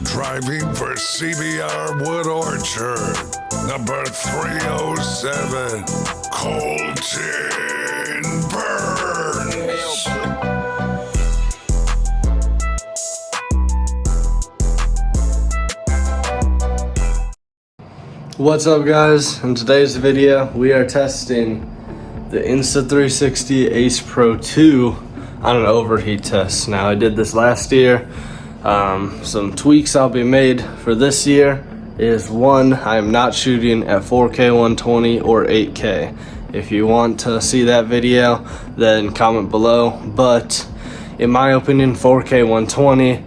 Driving for CBR Wood Orchard, number 307, Colton Burns. What's up, guys? In today's video, we are testing the Insta360 Ace Pro 2 on an overheat test. Now, I did this last year. Some tweaks I'll be made for this year is one, I am not shooting at 4K 120 or 8K. If you want to see that video, then comment below. But in my opinion, 4K 120,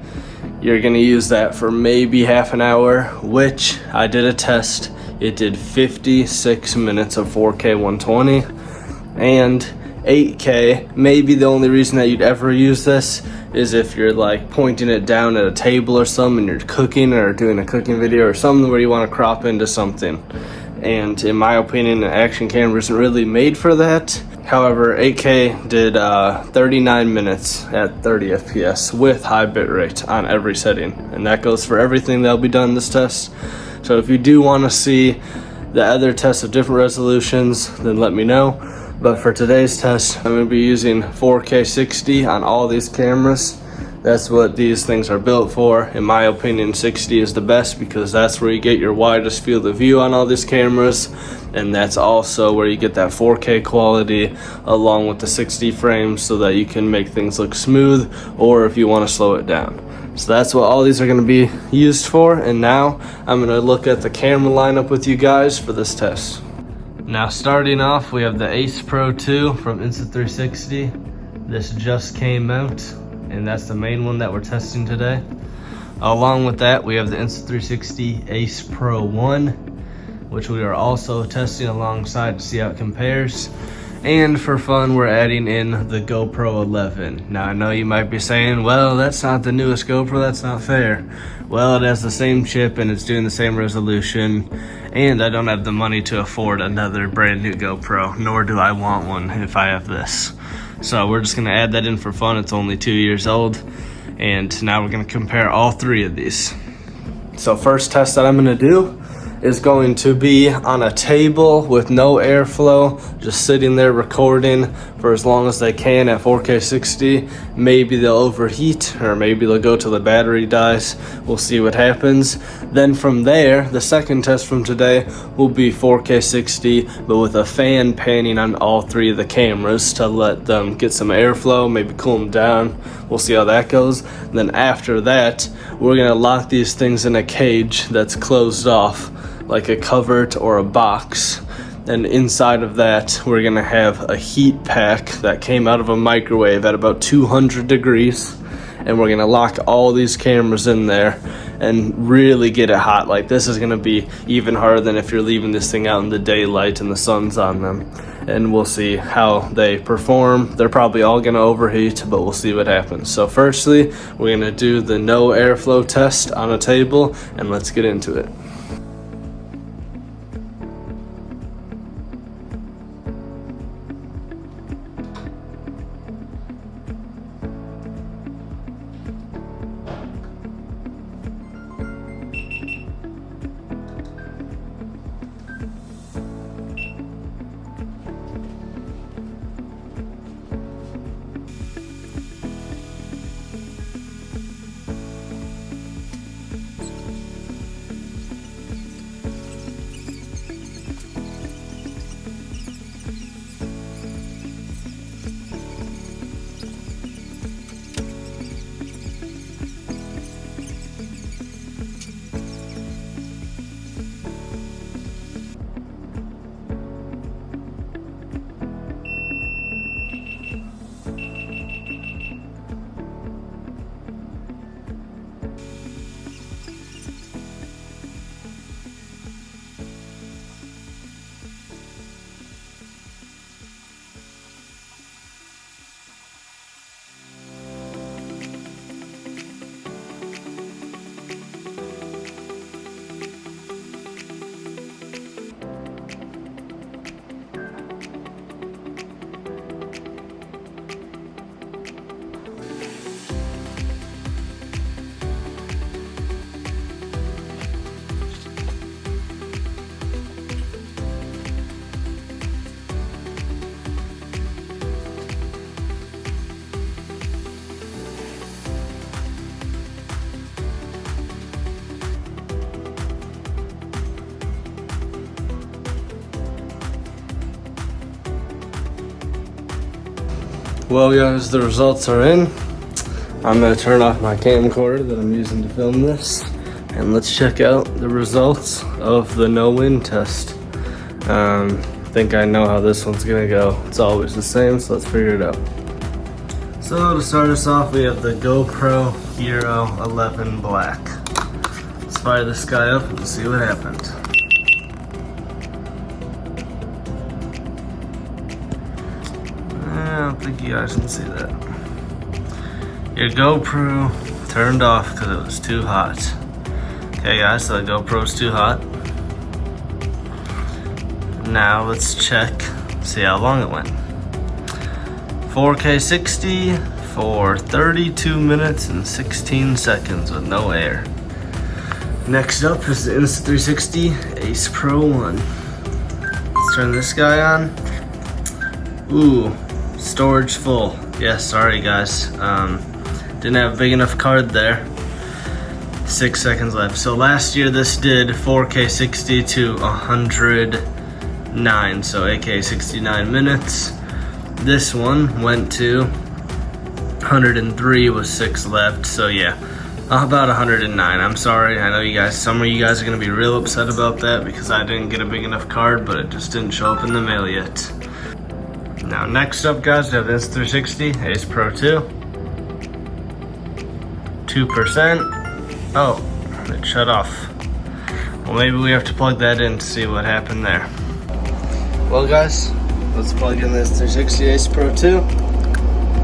you're gonna use that for maybe half an hour, which I did a test. It did 56 minutes of 4K 120, and 8K, maybe the only reason that you'd ever use this is if you're like pointing it down at a table or something and you're cooking or doing a cooking video or something where you want to crop into something. And in my opinion, an action camera isn't really made for that. However, 8K did 39 minutes at 30 FPS with high bitrate on every setting. And that goes for everything that'll be done in this test. So if you do want to see the other tests of different resolutions, then let me know. But for today's test, I'm going to be using 4K 60 on all these cameras. That's what these things are built for. In my opinion, 60 is the best because that's where you get your widest field of view on all these cameras. And that's also where you get that 4K quality along with the 60 frames so that you can make things look smooth, or if you want to slow it down. So that's what all these are going to be used for. And now I'm going to look at the camera lineup with you guys for this test. Now, starting off, we have the Ace Pro 2 from Insta360. This just came out, and that's the main one that we're testing today. Along with that, we have the Insta360 Ace Pro 1, which we are also testing alongside to see how it compares. And for fun, we're adding in the GoPro 11. Now, I know you might be saying, well, that's not the newest GoPro, that's not fair. Well, it has the same chip and it's doing the same resolution, and I don't have the money to afford another brand new GoPro, nor do I want one if I have this. So we're just gonna add that in for fun. It's only 2 years old, and now we're gonna compare all three of these. So first test that I'm gonna do is going to be on a table with no airflow, just sitting there recording for as long as they can at 4K 60. Maybe they'll overheat, or maybe they'll go till the battery dies. We'll see what happens. Then from there, the second test from today will be 4K 60, but with a fan panning on all three of the cameras to let them get some airflow, maybe cool them down. We'll see how that goes. And then after that, we're gonna lock these things in a cage that's closed off, like a cupboard or a box. And inside of that, we're gonna have a heat pack that came out of a microwave at about 200 degrees. And we're gonna lock all these cameras in there and really get it hot. Like, this is gonna be even harder than if you're leaving this thing out in the daylight and the sun's on them. And we'll see how they perform. They're probably all gonna overheat, but we'll see what happens. So firstly, we're gonna do the no airflow test on a table, and let's get into it. Well guys, the results are in. I'm gonna turn off my camcorder that I'm using to film this, and let's check out the results of the no wind test. I think I know how this one's gonna go. It's always the same, so let's figure it out. So to start us off, we have the GoPro Hero 11 Black. Let's fire this guy up and see what happened. I don't think you guys can see that. Your GoPro turned off because it was too hot. Okay guys, so the GoPro's too hot. Now let's check, see how long it went. 4K 60 for 32 minutes and 16 seconds with no air. Next up is the Insta360 Ace Pro 1. Let's turn this guy on. Ooh, storage full. Yeah, sorry guys. Didn't have a big enough card there. 6 seconds left. So last year this did 4K 60 to 109, so aka 69 minutes. This one went to 103 with 6 left, so yeah, about 109. I'm sorry, I know you guys, some of you guys are gonna be real upset about that because I didn't get a big enough card, but it just didn't show up in the mail yet. Now next up guys, we have this Insta360 Ace Pro 2. 2%. Oh, it shut off. Well, maybe we have to plug that in to see what happened there. Well guys, let's plug in this Insta360 Ace Pro 2,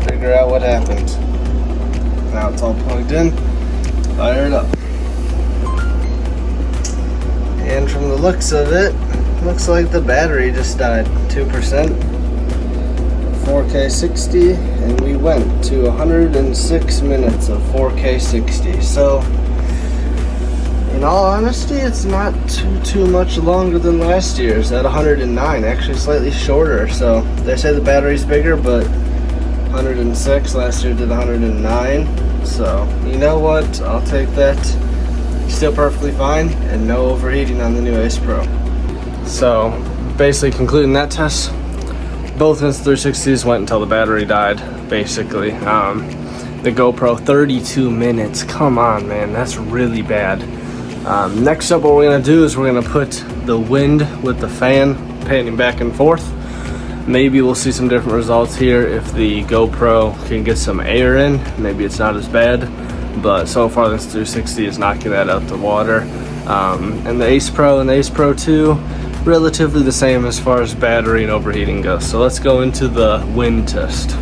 figure out what happened. Now it's all plugged in, fire it up. And from the looks of it, looks like the battery just died. 2%, 4K 60, and we went to 106 minutes of 4K 60. So, in all honesty, it's not too much longer than last year's at 109, actually slightly shorter. So they say the battery's bigger, but 106, last year did 109. So you know what, I'll take that. Still perfectly fine, and no overheating on the new Ace Pro. So basically concluding that test, both Insta360s went until the battery died, basically. The GoPro, 32 minutes, come on man, that's really bad. Next up, what we're gonna do is we're gonna put the wind with the fan panning back and forth. Maybe we'll see some different results here if the GoPro can get some air in. Maybe it's not as bad, but so far this 360 is knocking that out the water. And the Ace Pro and the Ace Pro 2, relatively the same as far as battery and overheating goes. So let's go into the wind test.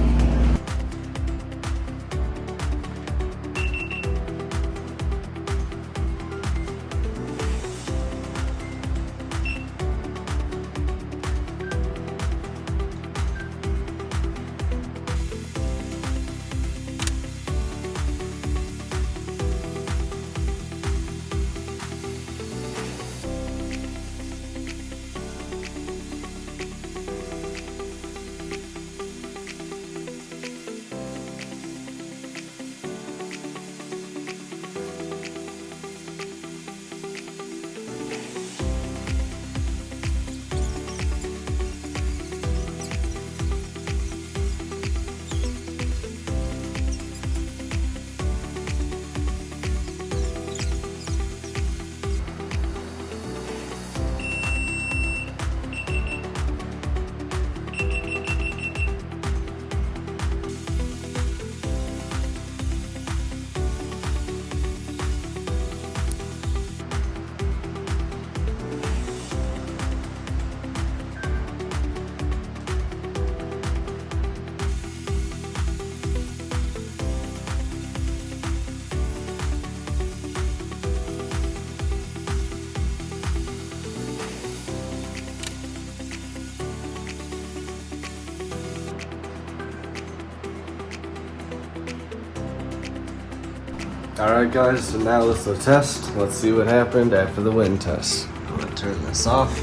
Alright guys, so now let's do the test. Let's see what happened after the wind test. I'm gonna turn this off.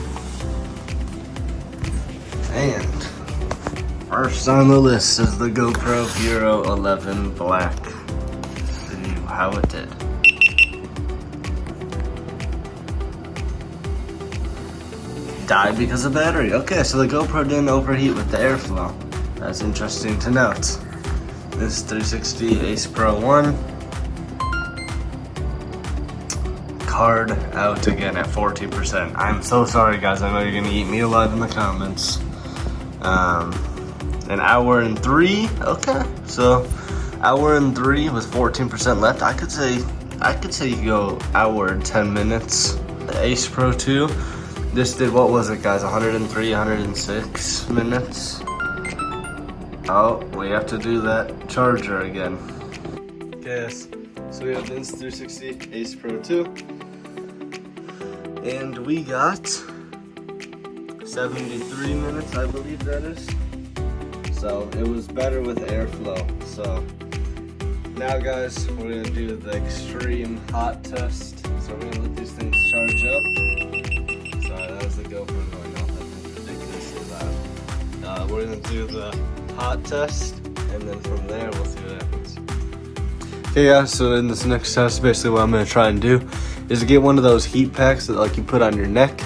And first on the list is the GoPro Hero 11 Black. Let's see how it did. Died because of battery. Okay, so the GoPro didn't overheat with the airflow. That's interesting to note. This 360 Ace Pro 1. Card out again at 14%. I'm so sorry guys, I know you're gonna eat me alive in the comments. An hour and 3, okay. So hour and 3 with 14% left. I could say you go hour and 10 minutes. The Ace Pro 2, this did, what was it guys, 103, 106 minutes. Oh, we have to do that charger again. Okay, so we have the Insta360 Ace Pro 2. And we got 73 minutes, I believe that is. So it was better with airflow. So now guys, we're gonna do the extreme hot test. So we're gonna let these things charge up. Sorry, that was the GoPro going off. That thing's ridiculously loud. We're gonna do the hot test, and then from there we'll see what happens. Okay guys, so in this next test, basically what I'm gonna try and do is to get one of those heat packs that like you put on your neck.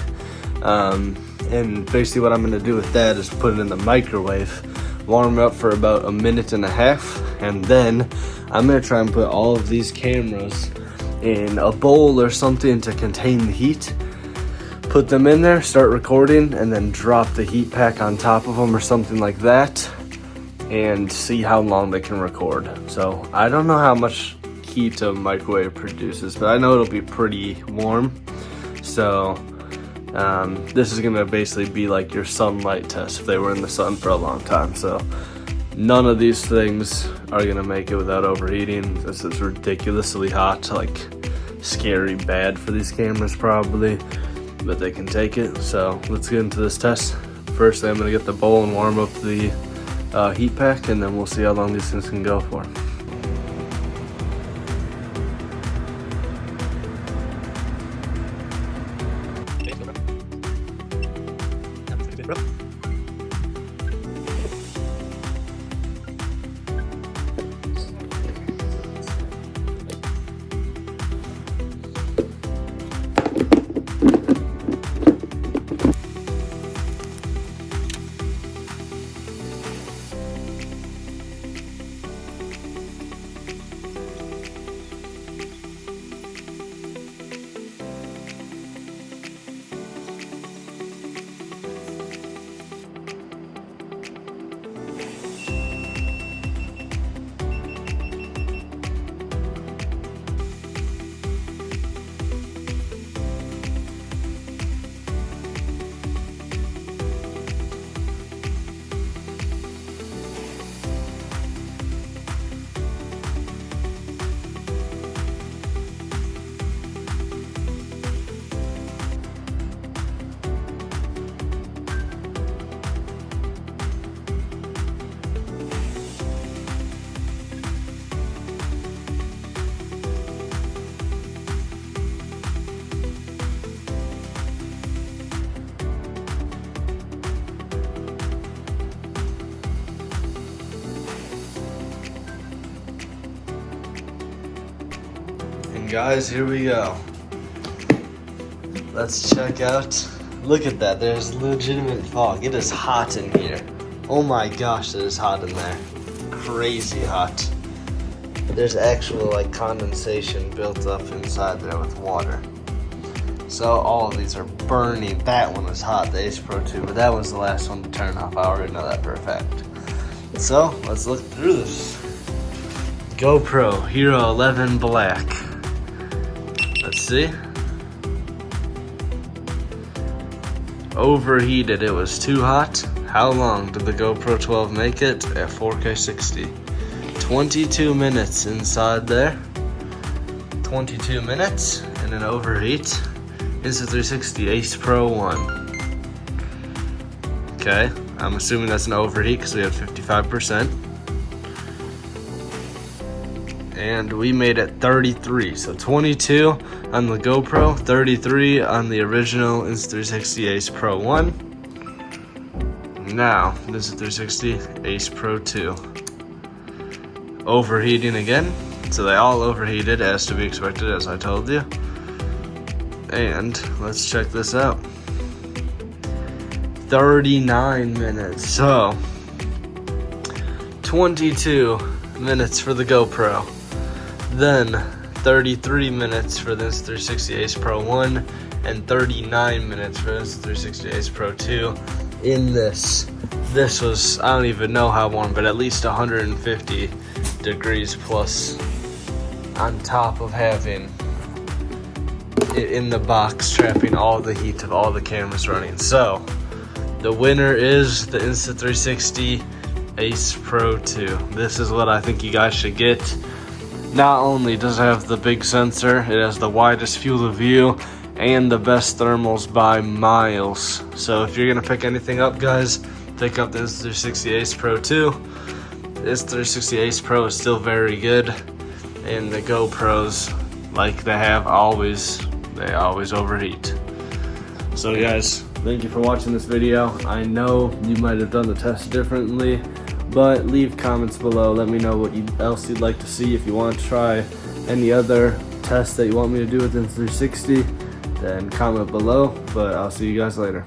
And basically what I'm gonna do with that is put it in the microwave, warm it up for about a minute and a half, and then I'm gonna try and put all of these cameras in a bowl or something to contain the heat. Put them in there, start recording, and then drop the heat pack on top of them or something like that, and see how long they can record. So I don't know how much heat a microwave produces, but I know it'll be pretty warm. So this is gonna basically be like your sunlight test if they were in the sun for a long time. So none of these things are gonna make it without overheating. This is ridiculously hot, like scary bad for these cameras probably, but they can take it. So let's get into this test. Firstly, I'm gonna get the bowl and warm up the heat pack, and then we'll see how long these things can go for. Guys, here we go. Let's check out. Look at that, there's legitimate fog. It is hot in here. Oh my gosh, it is hot in there. Crazy hot. There's actual like condensation built up inside there with water. So all of these are burning. That one is hot, the Ace Pro 2, but that was the last one to turn off. I already know that for a fact. So let's look through this. GoPro Hero 11 Black. Let's see. Overheated, it was too hot. How long did the GoPro 12 make it? At 4K 60. 22 minutes inside there. 22 minutes in an overheat. Insta360 Ace Pro 1. Okay, I'm assuming that's an overheat because we had 55%. And we made it 33, so 22 on the GoPro, 33 on the original Insta360 Ace Pro 1. Now, this is 360 Ace Pro 2. Overheating again, so they all overheated as to be expected, as I told you. And let's check this out. 39 minutes, so 22 minutes for the GoPro, then 33 minutes for the Insta360 Ace Pro 1, and 39 minutes for the Insta360 Ace Pro 2 in this. This was, I don't even know how warm, but at least 150 degrees plus, on top of having it in the box trapping all the heat of all the cameras running. So the winner is the Insta360 Ace Pro 2. This is what I think you guys should get. Not only does it have the big sensor, it has the widest field of view and the best thermals by miles. So if you're gonna pick anything up, guys, pick up the Insta360 Ace Pro 2. The Insta360 Ace Pro is still very good, and the GoPros, like they always overheat. So guys, thank you for watching this video. I know you might have done the test differently, but leave comments below. Let me know what else you'd like to see. If you want to try any other tests that you want me to do with Insta360, then comment below. But I'll see you guys later.